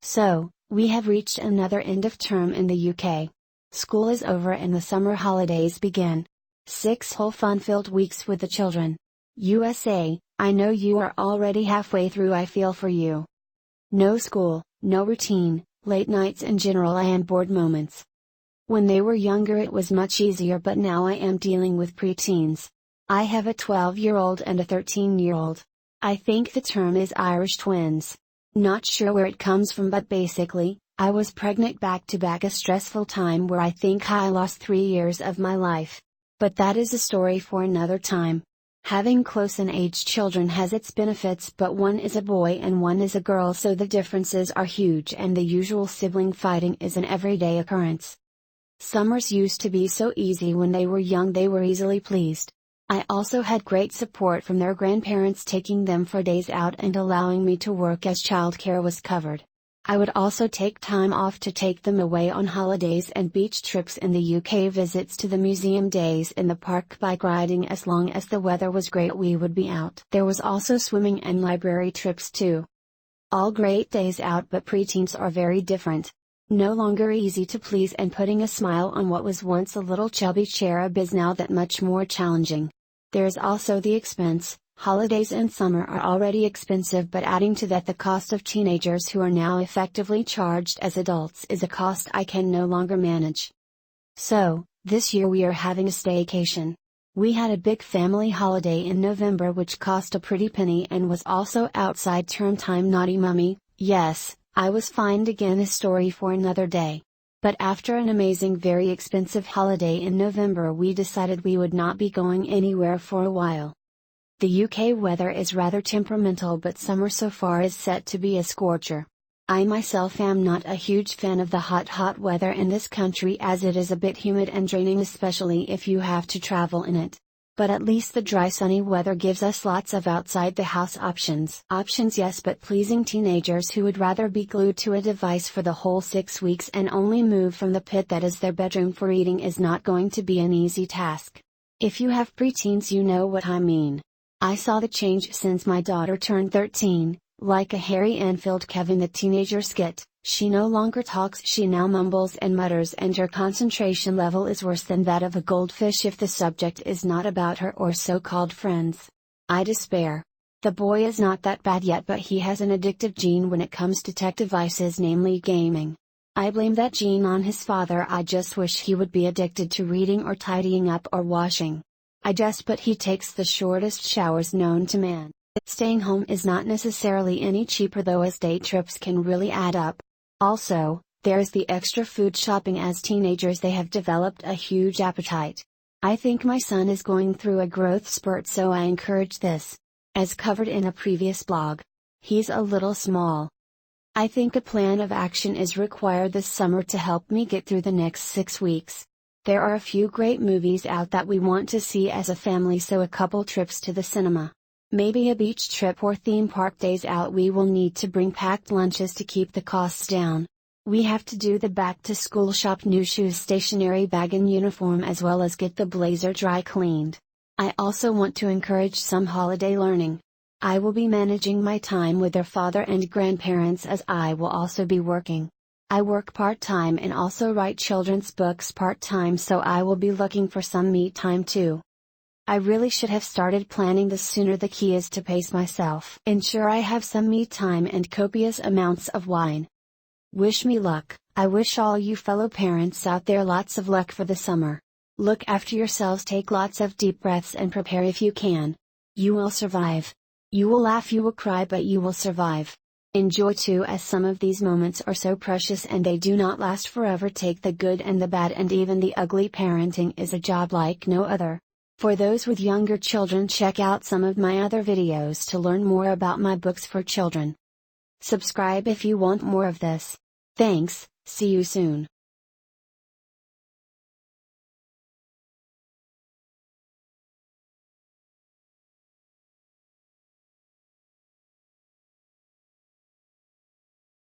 So, we have reached another end of term in the UK. School is over and the summer holidays begin. 6 whole fun-filled weeks with the children. USA, I know you are already halfway through. I feel for you. No school, no routine, late nights in general and bored moments. When they were younger it was much easier, but now I am dealing with preteens. I have a 12-year-old and a 13-year-old. I think the term is Irish twins. Not sure where it comes from, but basically, I was pregnant back to back, a stressful time where I think I lost 3 years of my life. But that is a story for another time. Having close in age children has its benefits, but one is a boy and one is a girl, so the differences are huge and the usual sibling fighting is an everyday occurrence. Summers used to be so easy when they were young, they were easily pleased. I also had great support from their grandparents, taking them for days out and allowing me to work as childcare was covered. I would also take time off to take them away on holidays and beach trips in the UK, visits to the museum, days in the park, bike riding. As long as the weather was great we would be out. There was also swimming and library trips too. All great days out, but preteens are very different. No longer easy to please, and putting a smile on what was once a little chubby cherub is now that much more challenging. There's also the expense. Holidays in summer are already expensive, but adding to that the cost of teenagers who are now effectively charged as adults is a cost I can no longer manage. So, this year we are having a staycation. We had a big family holiday in November which cost a pretty penny and was also outside term time. Naughty mummy, yes, I was fined again, a story for another day. But after an amazing, very expensive holiday in November, we decided we would not be going anywhere for a while. The UK weather is rather temperamental, but summer so far is set to be a scorcher. I myself am not a huge fan of the hot weather in this country, as it is a bit humid and draining, especially if you have to travel in it. But at least the dry sunny weather gives us lots of outside the house options. Yes, but pleasing teenagers who would rather be glued to a device for the whole 6 weeks and only move from the pit that is their bedroom for eating is not going to be an easy task. If you have preteens you know what I mean. I saw the change since my daughter turned 13, like a Harry Enfield Kevin the teenager skit. She no longer talks, she now mumbles and mutters, and her concentration level is worse than that of a goldfish if the subject is not about her or so-called friends. I despair. The boy is not that bad yet, but he has an addictive gene when it comes to tech devices, namely gaming. I blame that gene on his father. I just wish he would be addicted to reading or tidying up or washing. But he takes the shortest showers known to man. Staying home is not necessarily any cheaper though, as day trips can really add up. Also, there is the extra food shopping. As teenagers they have developed a huge appetite. I think my son is going through a growth spurt, so I encourage this. As covered in a previous blog. He's a little small. I think a plan of action is required this summer to help me get through the next 6 weeks. There are a few great movies out that we want to see as a family, so a couple trips to the cinema. Maybe a beach trip or theme park days out. We will need to bring packed lunches to keep the costs down. We have to do the back to school shop, new shoes, stationery bag and uniform, as well as get the blazer dry cleaned. I also want to encourage some holiday learning. I will be managing my time with their father and grandparents, as I will also be working. I work part-time and also write children's books part-time, so I will be looking for some me time too. I really should have started planning this sooner. The key is to pace myself. Ensure I have some me time and copious amounts of wine. Wish me luck. I wish all you fellow parents out there lots of luck for the summer. Look after yourselves, take lots of deep breaths and prepare if you can. You will survive. You will laugh, you will cry, but you will survive. Enjoy too, as some of these moments are so precious and they do not last forever. Take the good and the bad and even the ugly. Parenting is a job like no other. For those with younger children, check out some of my other videos to learn more about my books for children. Subscribe if you want more of this. Thanks, see you soon.